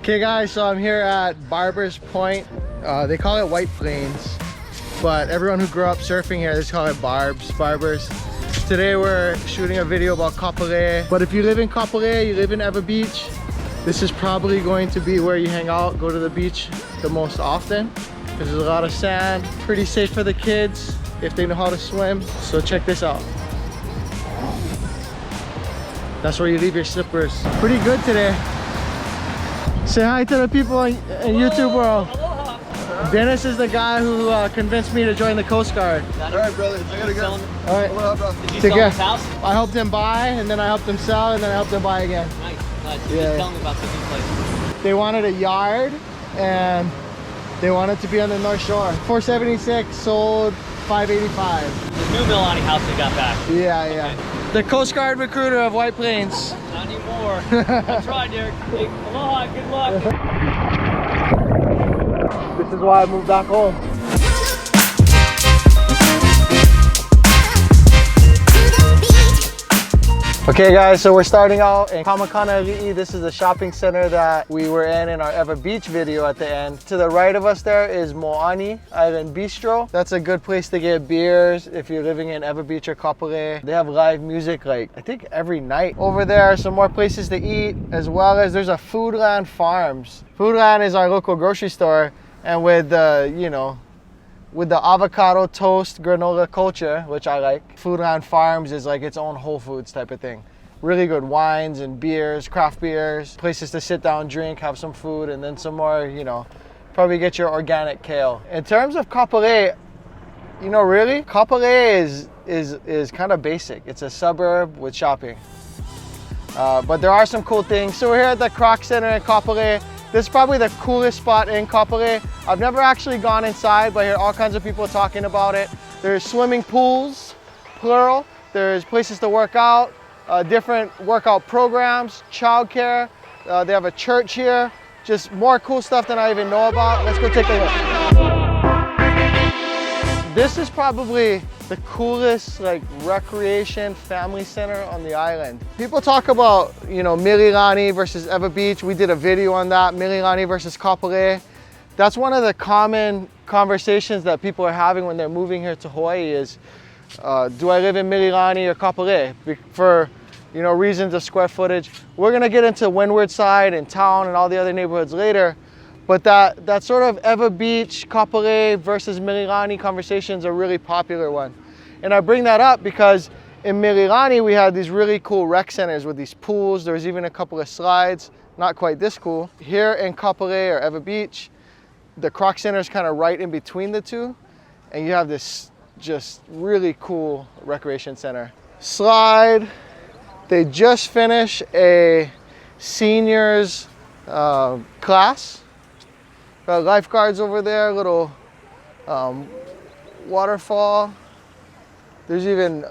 Okay guys, so I'm here at Barber's Point. They call it White Plains, but everyone who grew up surfing here, they just call it Barbers. Today we're shooting a video about Kapolei. But if you live in Kapolei, you live in Ewa Beach, this is probably going to be where you hang out, go to the beach the most often. Because there's a lot of sand, pretty safe for the kids if they know how to swim. So check this out. That's where you leave your slippers. Pretty good today. Say hi to the people in YouTube world. Aloha. Dennis is the guy who convinced me to join the Coast Guard. All right, brother. I gotta go. All right. Aloha, bro. Did you sell his house? I helped him buy, and then I helped him sell, and then I helped him buy again. Nice. Nice. Yeah. Tell me about the new place. They wanted a yard, and they wanted to be on the North Shore. 476 sold 585. The new Mililani house they got back. Yeah, okay. Yeah. The Coast Guard recruiter of White Plains. Not anymore. I tried, Derek. Hey, aloha, good luck. This is why I moved back home. Okay guys, so we're starting out in Kamakana. This is the shopping center that we were in our Ewa Beach video at the end. To the right of us there is Moani Island Bistro. That's a good place to get beers if you're living in Ewa Beach or Kapolei. They have live music like I think every night. Over there are some more places to eat, as well as there's a Foodland Farms. Foodland is our local grocery store, and with the, you know, with the avocado toast granola culture, which I like, Foodland Farms is like its own Whole Foods type of thing. Really good wines and beers, craft beers, places to sit down, drink, have some food, and then some more, you know, probably get your organic kale. In terms of Kapolei, you know, really, Kapolei is kind of basic. It's a suburb with shopping. But there are some cool things. So we're here at the Croc Center in Kapolei. This is probably the coolest spot in Kapolei. I've never actually gone inside, but I hear all kinds of people talking about it. There's swimming pools, plural. There's places to work out, different workout programs, childcare. They have a church here. Just more cool stuff than I even know about. Let's go take a look. This is probably the coolest like recreation family center on the island. People talk about, you know, MILILANI versus Ewa Beach. We did a video on that, MILILANI versus Kapolei. That's one of the common conversations that people are having when they're moving here to Hawaii is, do I live in MILILANI or Kapolei? For, you know, reasons of square footage. We're gonna get into Windward Side and Town and all the other neighborhoods later. But that sort of Ewa Beach, Kapolei versus MILILANI conversation is a really popular one. And I bring that up because in MILILANI, we had these really cool rec centers with these pools. There was even a couple of slides, not quite this cool. Here in Kapolei or Ewa Beach, the Croc Center is kind of right in between the two. And you have this just really cool recreation center. Slide, they just finished a seniors class. Got lifeguards over there, little waterfall. There's even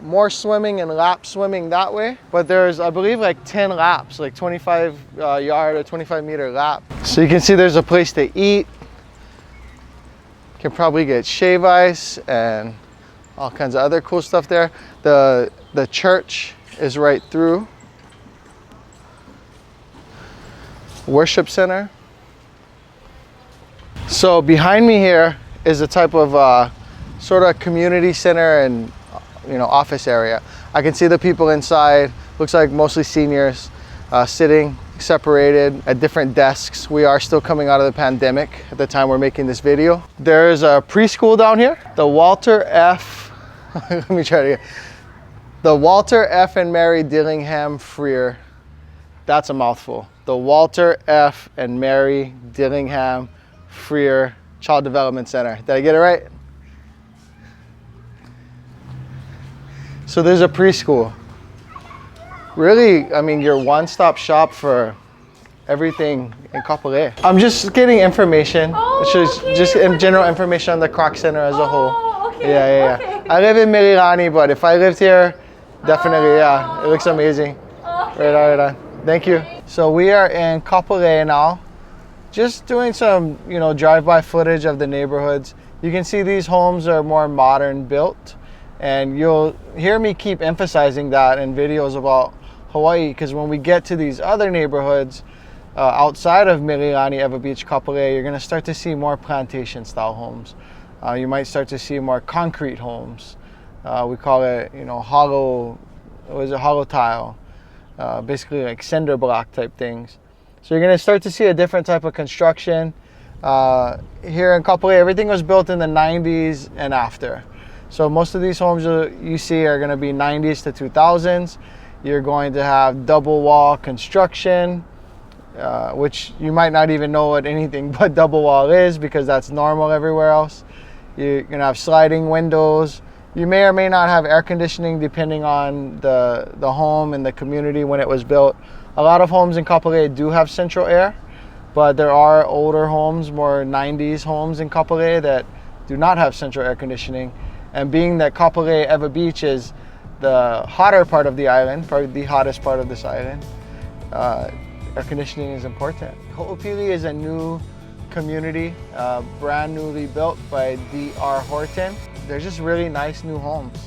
more swimming and lap swimming that way. But there's, I believe, like 10 laps, like 25 yard or 25 meter lap. So you can see there's a place to eat. You can probably get shave ice and all kinds of other cool stuff there. The church is right through. Worship center. So behind me here is a type of sort of community center and, you know, office area. I can see the people inside. Looks like mostly seniors sitting separated at different desks. We are still coming out of the pandemic at the time we're making this video. There's a preschool down here. The Walter F. Let me try to get. The Walter F. and Mary Dillingham Freer. That's a mouthful. The Walter F. and Mary Dillingham Freer Child Development Center. Did I get it right? So there's a preschool. Really, I mean, your one-stop shop for everything in Kapolei. I'm just getting information. It's just general information on the Croc Center as a whole. Okay. Yeah. Okay. I live in MILILANI, but if I lived here, definitely, yeah. It looks amazing. Okay. Right on. Thank you. So we are in Kapolei now. Just doing some, you know, drive-by footage of the neighborhoods. You can see these homes are more modern built, and you'll hear me keep emphasizing that in videos about Hawaii, because when we get to these other neighborhoods, outside of MILILANI, Ewa Beach, Kapolei, you're going to start to see more plantation style homes. You might start to see more concrete homes. We call it, hollow tile, basically like cinder block type things. So you're going to start to see a different type of construction. Here in Kapolei, everything was built in the 90s and after. So most of these homes you see are going to be 90s to 2000s. You're going to have double wall construction, which you might not even know what anything but double wall is, because that's normal everywhere else. You're going to have sliding windows. You may or may not have air conditioning depending on the home and the community when it was built. A lot of homes in Kapolei do have central air, but there are older homes, more 90s homes in Kapolei that do not have central air conditioning. And being that Kapolei, Ewa Beach is the hotter part of the island, probably the hottest part of this island, air conditioning is important. Ho'opili is a new community, brand newly built by D.R. Horton. They're just really nice new homes.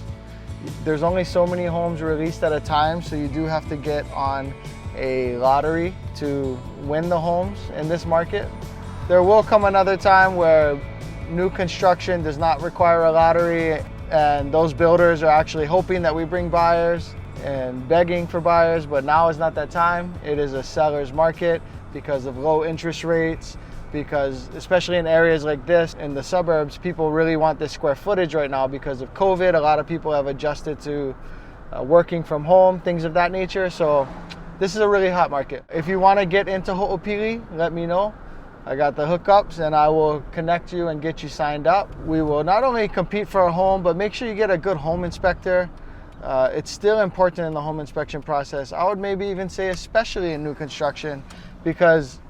There's only so many homes released at a time, so you do have to get on a lottery to win the homes in this market. There will come another time where new construction does not require a lottery, and those builders are actually hoping that we bring buyers and begging for buyers, but now is not that time. It is a seller's market because of low interest rates, because especially in areas like this in the suburbs, people really want this square footage right now because of COVID. A lot of people have adjusted to working from home, things of that nature. So this is a really hot market. If you want to get into Ho'opili, let me know. I got the hookups and I will connect you and get you signed up. We will not only compete for a home, but make sure you get a good home inspector. It's still important in the home inspection process. I would maybe even say especially in new construction, because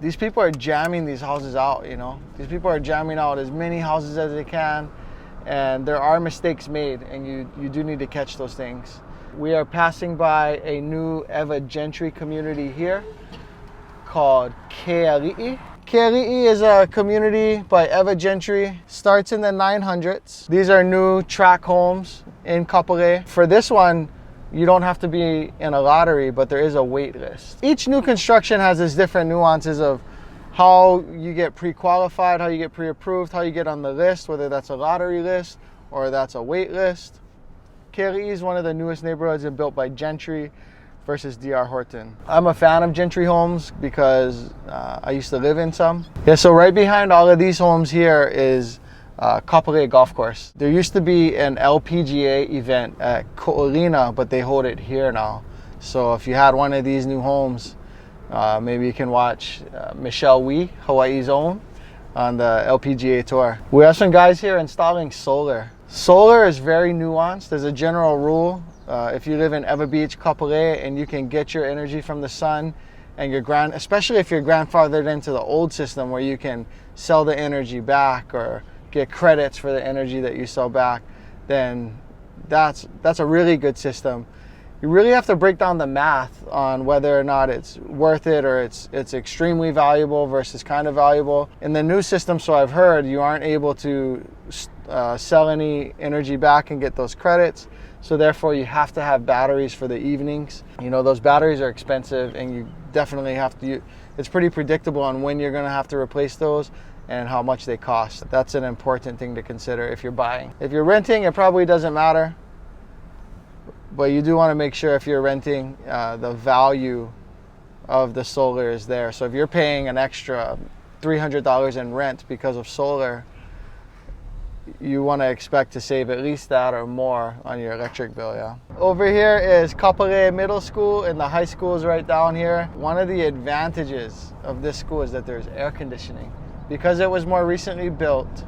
these people are jamming these houses out, These people are jamming out as many houses as they can, and there are mistakes made, and you do need to catch those things. We are passing by a new Ewa Gentry community here called Keali'i. Keali'i is a community by Ewa Gentry, starts in the 900s. These are new tract homes in Kapolei. For this one, you don't have to be in a lottery, but there is a wait list. Each new construction has its different nuances of how you get pre-qualified, how you get pre-approved, how you get on the list, whether that's a lottery list or that's a wait list. Keali'i is one of the newest neighborhoods and built by Gentry versus D.R. Horton. I'm a fan of Gentry homes because I used to live in some. Yeah, so right behind all of these homes here is Kapolei Golf Course. There used to be an LPGA event at Ko'olina, but they hold it here now. So if you had one of these new homes, maybe you can watch Michelle Wee, Hawaii's own, on the LPGA tour. We have some guys here installing solar. Solar is very nuanced. There's a general rule. If you live in Ewa Beach, Kapolei, and you can get your energy from the sun, and especially if you're grandfathered into the old system where you can sell the energy back or get credits for the energy that you sell back, then that's a really good system. You really have to break down the math on whether or not it's worth it or it's extremely valuable versus kind of valuable. In the new system, so I've heard, you aren't able to sell any energy back and get those credits. So therefore you have to have batteries for the evenings. Those batteries are expensive, and you definitely have to, it's pretty predictable on when you're gonna have to replace those and how much they cost. That's an important thing to consider if you're buying. If you're renting, it probably doesn't matter, but you do wanna make sure if you're renting, the value of the solar is there. So if you're paying an extra $300 in rent because of solar, you want to expect to save at least that or more on your electric bill, yeah. Over here is Kapolei Middle School, and the high school is right down here. One of the advantages of this school is that there's air conditioning. Because it was more recently built,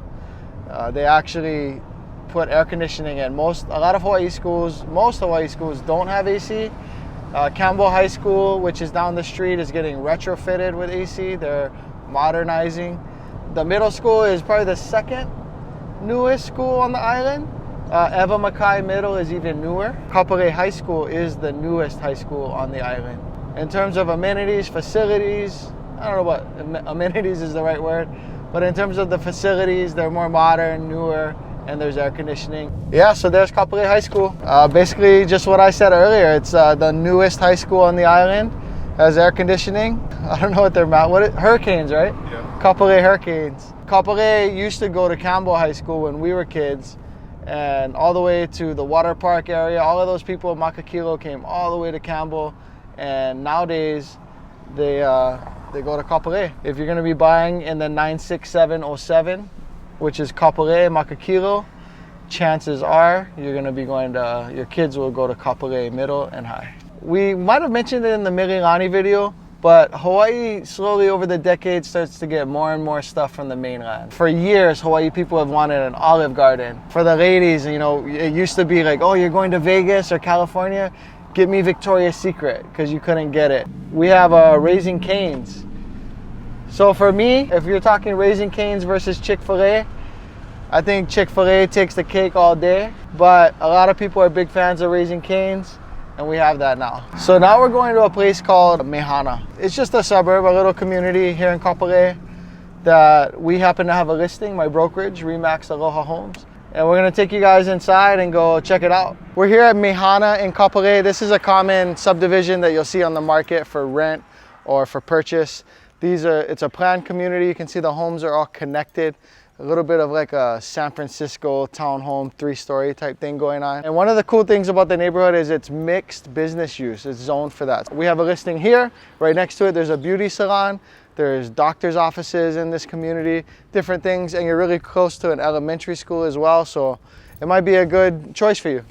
they actually put air conditioning in. Most Hawaii schools don't have AC. Campbell High School, which is down the street, is getting retrofitted with AC. They're modernizing. The middle school is probably the second newest school on the island. Ewa Makai Middle is even newer. Kapolei High School is the newest high school on the island. In terms of amenities, facilities, I don't know what amenities is the right word, but in terms of the facilities, they're more modern, newer, and there's air conditioning. Yeah, so there's Kapolei High School. Basically just what I said earlier, it's the newest high school on the island. Has air conditioning. I don't know what they're hurricanes, right? Yeah. KAPOLEI Hurricanes. KAPOLEI used to go to Campbell High School when we were kids, and all the way to the water park area. All of those people in MAKAKILO came all the way to Campbell, and nowadays they go to KAPOLEI. If you're gonna be buying in the 96707, which is KAPOLEI MAKAKILO, chances are you're gonna be going to, your kids will go to KAPOLEI Middle and High. We might have mentioned it in the MILILANI video, but Hawaii slowly over the decades starts to get more and more stuff from the mainland. For years, Hawaii people have wanted an Olive Garden. For the ladies, you know, it used to be like, oh, you're going to Vegas or California? Get me Victoria's Secret, because you couldn't get it. We have Raising Cane's. So for me, if you're talking Raising Cane's versus Chick-fil-A, I think Chick-fil-A takes the cake all day, but a lot of people are big fans of Raising Cane's, and we have that now. So now we're going to a place called MEHANA. It's just a suburb, a little community here in KAPOLEI that we happen to have a listing, my brokerage, Remax Aloha Homes. And we're gonna take you guys inside and go check it out. We're here at MEHANA in KAPOLEI. This is a common subdivision that you'll see on the market for rent or for purchase. It's a planned community. You can see the homes are all connected. A little bit of like a San Francisco townhome, 3-story type thing going on. And one of the cool things about the neighborhood is it's mixed business use. It's zoned for that. We have a listing here. Right next to it, there's a beauty salon. There's doctor's offices in this community, different things. And you're really close to an elementary school as well. So it might be a good choice for you.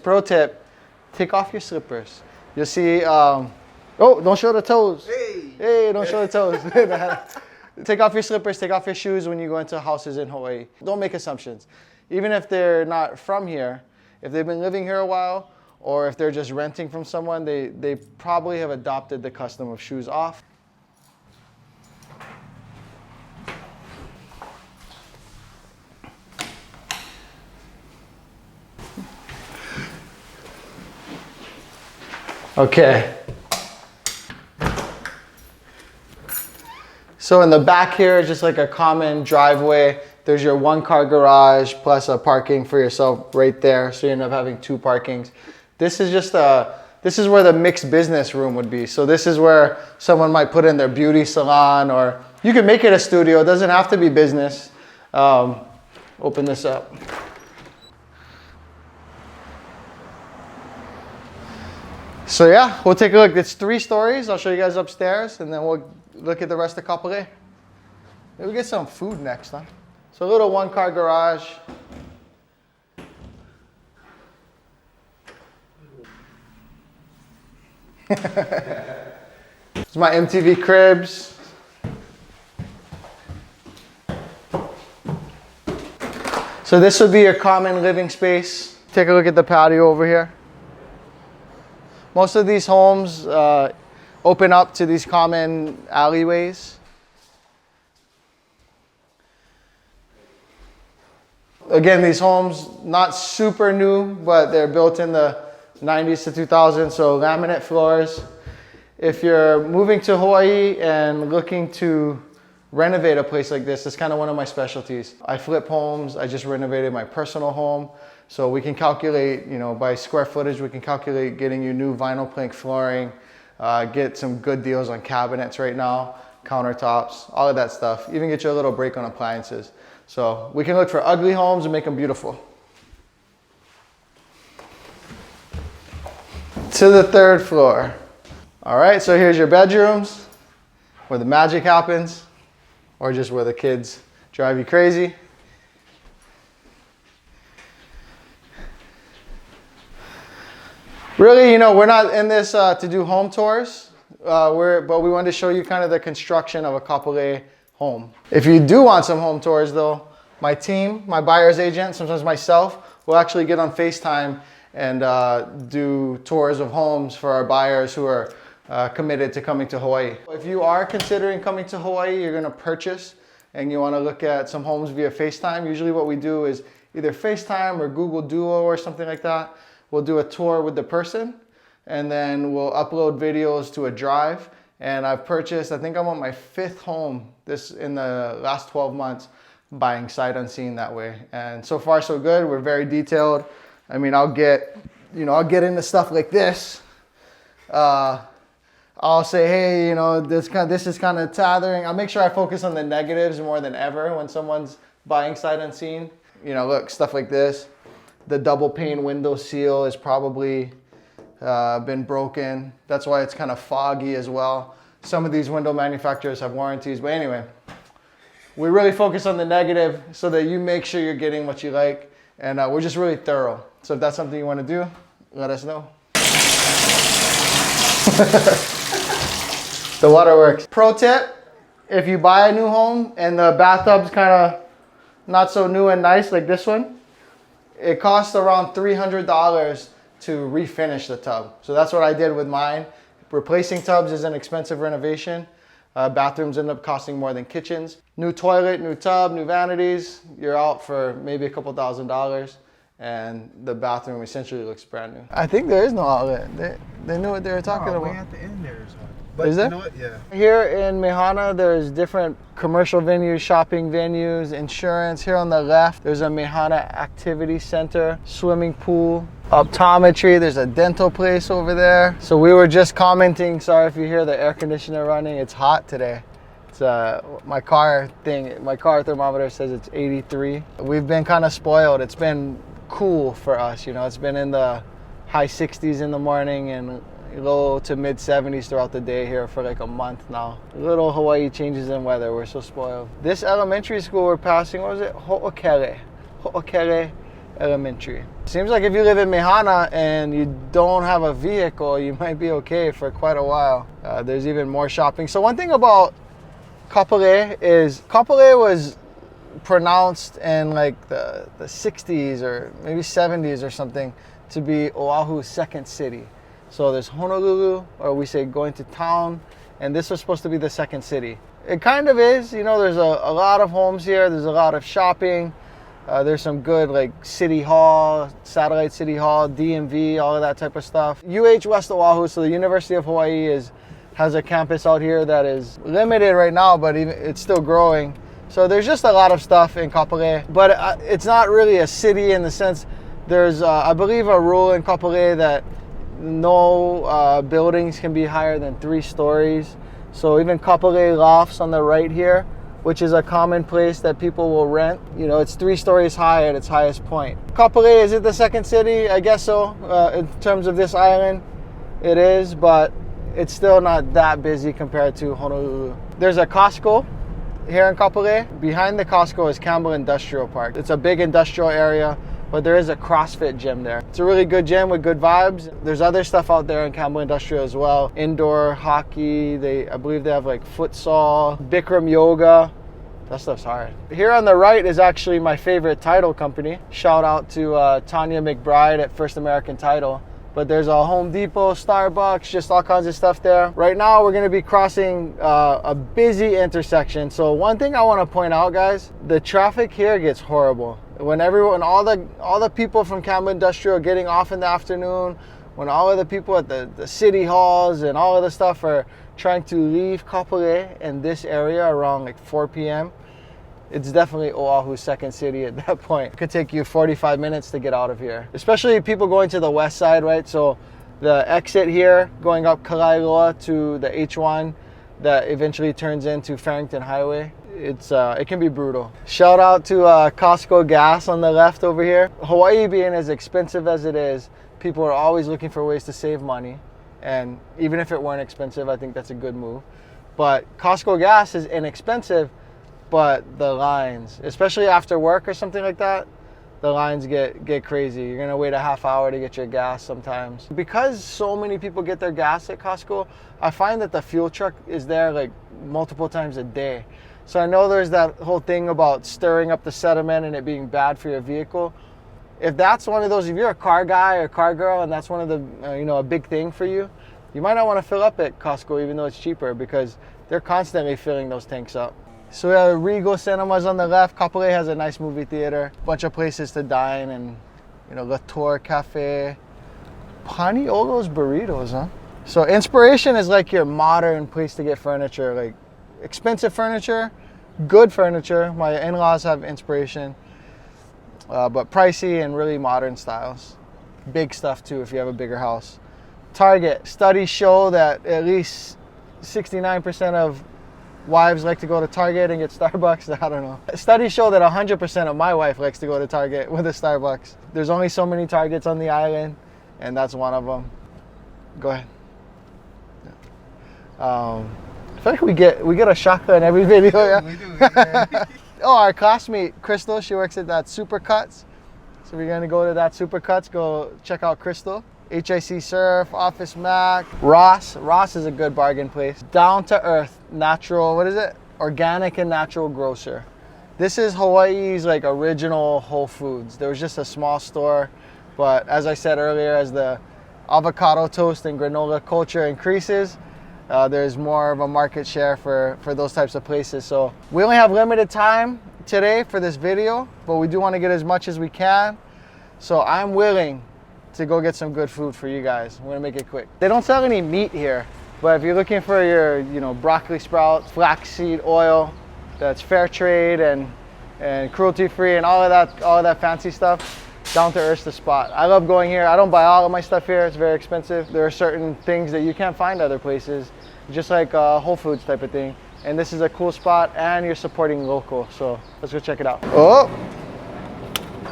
Pro tip, take off your slippers. You'll see, oh, don't show the toes. Hey, don't show the toes. Take off your slippers, take off your shoes when you go into houses in Hawaii. Don't make assumptions. Even if they're not from here, if they've been living here a while, or if they're just renting from someone, they probably have adopted the custom of shoes off. Okay. So in the back here is just like a common driveway. There's your 1-car garage plus a parking for yourself right there. So you end up having 2 parkings. This is just this is where the mixed business room would be. So this is where someone might put in their beauty salon, or you can make it a studio. It doesn't have to be business. Open this up. So yeah, we'll take a look. It's 3 stories. I'll show you guys upstairs, and then we'll look at the rest of KAPOLEI. Maybe we'll get some food next, huh? So a little 1-car garage. It's my MTV cribs. So this would be your common living space. Take a look at the patio over here. Most of these homes open up to these common alleyways. Again, these homes, not super new, but they're built in the 90s to 2000s, so laminate floors. If you're moving to Hawaii and looking to renovate a place like this, it's kind of one of my specialties. I flip homes. I just renovated my personal home. So we can calculate, you know, by square footage, we can calculate getting you new vinyl plank flooring, get some good deals on cabinets right now, countertops, all of that stuff. Even get you a little break on appliances. So we can look for ugly homes and make them beautiful. To the 3rd floor. All right, so here's your bedrooms, where the magic happens, or just where the kids drive you crazy. Really, you know, we're not in this to do home tours, but we wanted to show you kind of the construction of a KAPOLEI home. If you do want some home tours though, my team, my buyer's agent, sometimes myself, will actually get on FaceTime and do tours of homes for our buyers who are committed to coming to Hawaii. If you are considering coming to Hawaii, you're gonna purchase and you wanna look at some homes via FaceTime, usually what we do is either FaceTime or Google Duo or something like that. We'll do a tour with the person, and then we'll upload videos to a drive. And I've purchased, I think I'm on my 5th home in the last 12 months, buying sight unseen that way. And so far so good. We're very detailed. I mean, I'll get into stuff like this. I'll say, hey, you know, this is kind of tethering. I'll make sure I focus on the negatives more than ever when someone's buying sight unseen. You know, look, stuff like this. The double pane window seal is probably been broken. That's why it's kind of foggy as well. Some of these window manufacturers have warranties, but anyway, we really focus on the negative so that you make sure you're getting what you like, and we're just really thorough. So if that's something you want to do, let us know. The water works. Pro tip, if you buy a new home and the bathtub's kind of not so new and nice like this one, it costs around $300 to refinish the tub. So that's what I did with mine. Replacing tubs is an expensive renovation. Bathrooms end up costing more than kitchens. New toilet, new tub, new vanities, you're out for maybe a couple $1,000s, and the bathroom essentially looks brand new. I think there is no outlet. They knew what they were talking about. Way at the end there is one. But is there? You know what? Yeah. Here in MEHANA, there's different commercial venues, shopping venues, insurance. Here on the left, there's a MEHANA activity center, swimming pool, optometry. There's a dental place over there. So we were just commenting, sorry if you hear the air conditioner running. It's hot today. It's my car thermometer says it's 83. We've been kind of spoiled. It's been cool for us, you know. It's been in the high 60s in the morning and low to mid 70s throughout the day here for like a month now. Little Hawaii changes in weather. We're so spoiled. This elementary school we're passing, what was it? Ho'okele Elementary. Seems like if you live in MEHANA and you don't have a vehicle, you might be okay for quite a while. There's even more shopping. So one thing about KAPOLEI is KAPOLEI was pronounced in like the 60s or maybe 70s or something to be Oahu's second city. So there's Honolulu, or we say going to town, and this was supposed to be the second city. It kind of is, you know, there's a lot of homes here, there's a lot of shopping, there's some good like city hall, satellite city hall, DMV, all of that type of stuff. West Oahu, so the University of Hawaii has a campus out here that is limited right now, but it's still growing. So there's just a lot of stuff in KAPOLEI, but it's not really a city in the sense, there's, I believe, a rule in KAPOLEI that no buildings can be higher than 3 stories. So even KAPOLEI Lofts on the right here, which is a common place that people will rent, you know, it's 3 stories high at its highest point. KAPOLEI, is it the second city? I guess so. In terms of this island, it is, but it's still not that busy compared to Honolulu. There's a Costco here in KAPOLEI. Behind the Costco is Campbell Industrial Park. It's a big industrial area, but there is a CrossFit gym there. It's a really good gym with good vibes. There's other stuff out there in Campbell Industrial as well. Indoor hockey, I believe they have like futsal, Bikram yoga. That stuff's hard. Here on the right is actually my favorite title company. Shout out to Tanya McBride at First American Title. But there's a Home Depot, Starbucks, just all kinds of stuff there. Right now we're gonna be crossing a busy intersection. So one thing I wanna point out, guys, the traffic here gets horrible. When all the people from Campbell Industrial are getting off in the afternoon, when all of the people at the city halls and all of the stuff are trying to leave KAPOLEI in this area around like 4 p.m., it's definitely Oahu's second city at that point. It could take you 45 minutes to get out of here. Especially people going to the west side, right? So the exit here, going up Kalailoa to the H1 that eventually turns into Farrington Highway, it can be brutal. Shout out to Costco gas on the left over here. Hawaii being as expensive as it is, people are always looking for ways to save money. And even if it weren't expensive, I think that's a good move. But Costco gas is inexpensive, but the lines, especially after work or something like that, the lines get crazy. You're gonna wait a half hour to get your gas sometimes. Because so many people get their gas at Costco, I find that the fuel truck is there like multiple times a day. So I know there's that whole thing about stirring up the sediment and it being bad for your vehicle. If that's one of those, if you're a car guy or car girl and that's one of the, a big thing for you, you might not want to fill up at Costco even though it's cheaper because they're constantly filling those tanks up. So we have Regal Cinemas on the left. KAPOLEI has a nice movie theater, bunch of places to dine, and La Tour Cafe. Paniolo's Burritos, huh? So Inspiration is like your modern place to get furniture, like expensive furniture, good furniture. My in-laws have Inspiration, but pricey and really modern styles. Big stuff too if you have a bigger house. Target. Studies show that at least 69% of wives like to go to Target and get Starbucks. I don't know. Studies show that 100% of my wife likes to go to Target with a Starbucks. There's only so many Targets on the island, and that's one of them. Go ahead. I feel like we get a shaka in every video. Yeah, we do. Yeah. Oh, our classmate Crystal, she works at that Supercuts. So we're gonna go to that Supercuts, go check out Crystal. HIC Surf, Office Mac, Ross. Ross is a good bargain place. Down to earth, natural, what is it? Organic and natural grocer. This is Hawaii's like original Whole Foods. There was just a small store, but as I said earlier, as the avocado toast and granola culture increases, there's more of a market share for those types of places. So we only have limited time today for this video, but we do want to get as much as we can. So I'm willing to go get some good food for you guys. I'm gonna make it quick. They don't sell any meat here, but if you're looking for your, broccoli sprouts, flaxseed oil, that's fair trade and cruelty free and all of that fancy stuff, Down to Earth's the spot. I love going here. I don't buy all of my stuff here. It's very expensive. There are certain things that you can't find other places, just like Whole Foods type of thing. And this is a cool spot, and you're supporting local. So let's go check it out. Oh!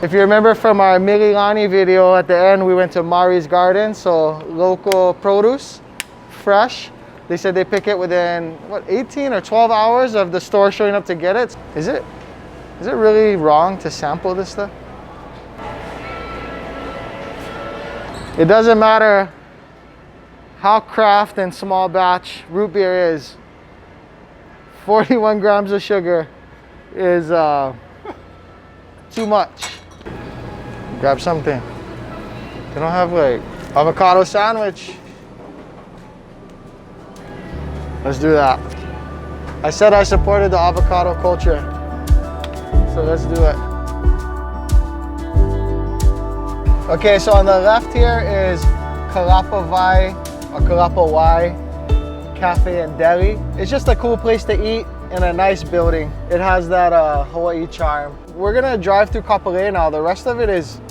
If you remember from our MILILANI video at the end, we went to Mari's Garden, so local produce, fresh. They said they pick it within, 18 or 12 hours of the store showing up to get it. Is it really wrong to sample this stuff? It doesn't matter how craft and small batch root beer is. 41 grams of sugar is too much. Grab something. They don't have like avocado sandwich. Let's do that. I said I supported the avocado culture, so let's do it. Okay, so on the left here is KAPOLEI or KAPOLEI Cafe and Deli. It's just a cool place to eat in a nice building. It has that Hawaii charm. We're gonna drive through Kapolei now. The rest of it is,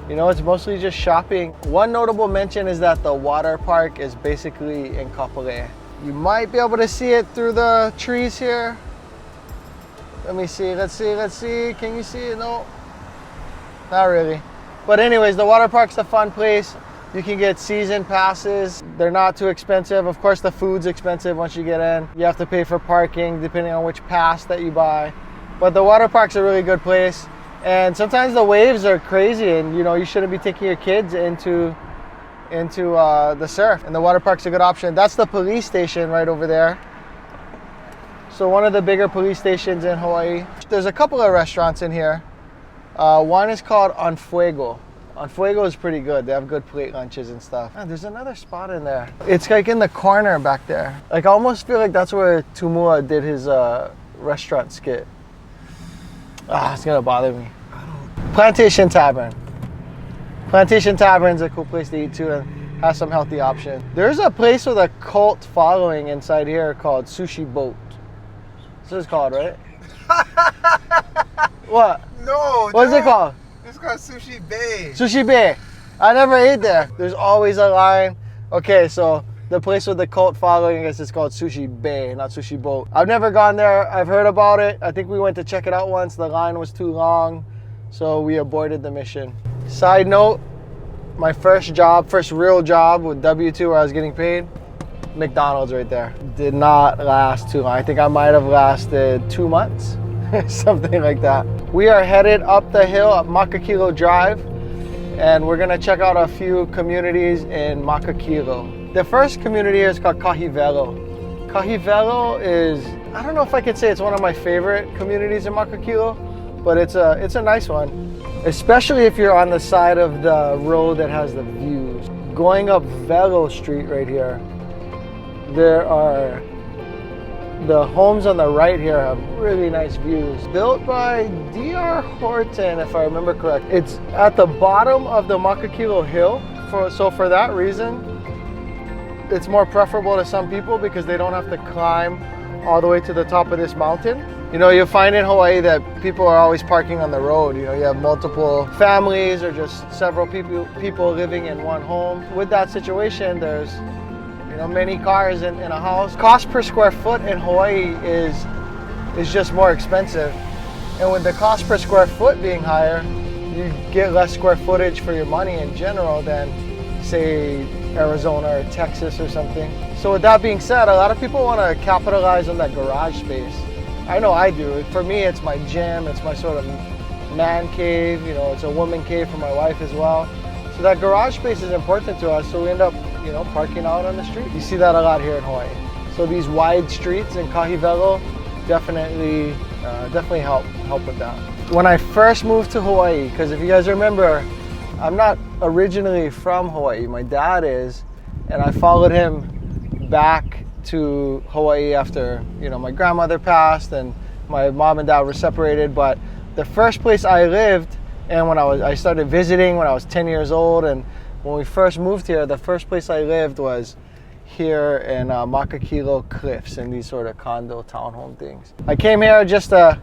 it's mostly just shopping. One notable mention is that the water park is basically in Kapolei. You might be able to see it through the trees here. Let me see, let's see. Can you see it? No, not really. But anyways, the water park's a fun place. You can get season passes. They're not too expensive. Of course, the food's expensive once you get in. You have to pay for parking depending on which pass that you buy. But the water park's a really good place. And sometimes the waves are crazy and you shouldn't be taking your kids into the surf. And the water park's a good option. That's the police station right over there. So one of the bigger police stations in Hawaii. There's a couple of restaurants in here. One is called On Fuego. On Fuego is pretty good. They have good plate lunches and stuff. Man, there's another spot in there. It's like in the corner back there. Like I almost feel like that's where Tumua did his restaurant skit. It's gonna bother me. Plantation Tavern. Plantation Tavern's a cool place to eat too and has some healthy options. There's a place with a cult following inside here called Sushi Boat. This is called, right? What? No. What is it called? It's called Sushi Bay. Sushi Bay. I never ate there. There's always a line. Okay, so the place with the cult following, I guess it's called Sushi Bay, not Sushi Boat. I've never gone there. I've heard about it. I think we went to check it out once. The line was too long, so we aborted the mission. Side note, my first real job with W2 where I was getting paid, McDonald's right there. Did not last too long. I think I might have lasted 2 months, something like that. We are headed up the hill at Makakilo Drive, and we're gonna check out a few communities in Makakilo. The first community here is called Kahivelo. Kahivelo is, I don't know if I could say it's one of my favorite communities in Makakilo, but it's a nice one, especially if you're on the side of the road that has the views. Going up Velo Street right here, there are the homes on the right here have really nice views. Built by D.R. Horton, if I remember correct. It's at the bottom of the Makakilo Hill, so for that reason, it's more preferable to some people because they don't have to climb all the way to the top of this mountain. You know, you'll find in Hawaii that people are always parking on the road. You know, you have multiple families or just several people living in one home. With that situation, there's, you know, many cars in a house. Cost per square foot in Hawaii is just more expensive. And with the cost per square foot being higher, you get less square footage for your money in general than, say, Arizona or Texas or something. So with that being said, a lot of people want to capitalize on that garage space. I know I do. For me, it's my gym, it's my sort of man cave, you know, it's a woman cave for my wife as well. So that garage space is important to us, so we end up, you know, parking out on the street. You see that a lot here in Hawaii. So these wide streets in Kahivelo definitely help with that. When I first moved to Hawaii, because if you guys remember, I'm not originally from Hawaii, my dad is, and I followed him back to Hawaii after, you know, my grandmother passed and my mom and dad were separated. But the first place I lived, and I started visiting when I was 10 years old, and when we first moved here, the first place I lived was here in MAKAKILO Cliffs, in these sort of condo townhome things. I came here just to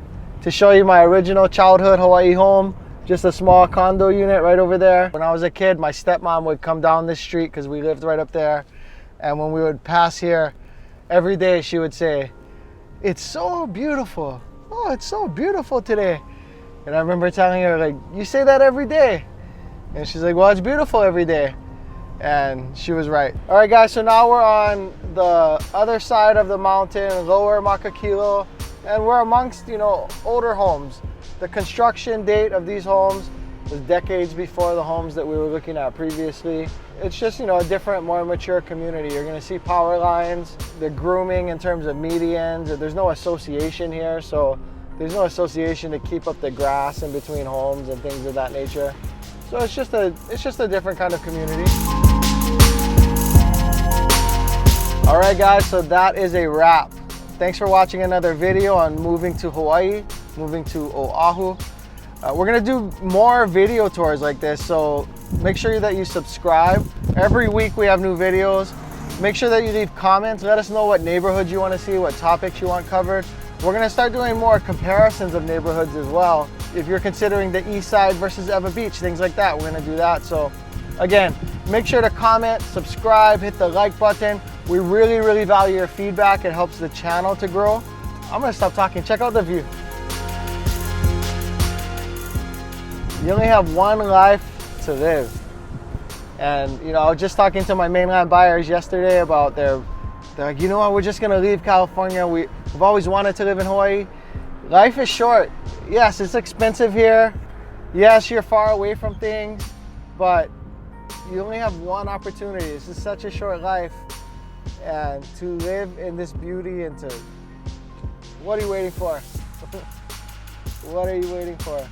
show you my original childhood Hawaii home, just a small condo unit right over there. When I was a kid, my stepmom would come down this street because we lived right up there, and when we would pass here, every day she would say, "It's so beautiful. Oh, it's so beautiful today." And I remember telling her, like, "You say that every day." And she's like, "Well, it's beautiful every day." And she was right. All right, guys, so now we're on the other side of the mountain, lower Makakilo, and we're amongst, you know, older homes. The construction date of these homes was decades before the homes that we were looking at previously. It's just, you know, a different, more mature community. You're gonna see power lines, the grooming in terms of medians. There's no association here, so there's no association to keep up the grass in between homes and things of that nature. So it's just a different kind of community. All right, guys, so that is a wrap. Thanks for watching another video on moving to Hawaii, moving to Oahu. We're gonna do more video tours like this, so make sure that you subscribe. Every week we have new videos. Make sure that you leave comments. Let us know what neighborhoods you want to see, what topics you want covered. We're gonna start doing more comparisons of neighborhoods as well. If you're considering the east side versus Ewa Beach, things like that, we're gonna do that. So again, make sure to comment, subscribe, hit the like button. We really, really value your feedback. It helps the channel to grow. I'm gonna stop talking. Check out the view. You only have one life to live. And, you know, I was just talking to my mainland buyers yesterday about they're like, you know what, we're just gonna leave California. We've always wanted to live in Hawaii. Life is short. Yes, it's expensive here. Yes, you're far away from things, but you only have one opportunity. This is such a short life. And to live in this beauty and what are you waiting for? What are you waiting for?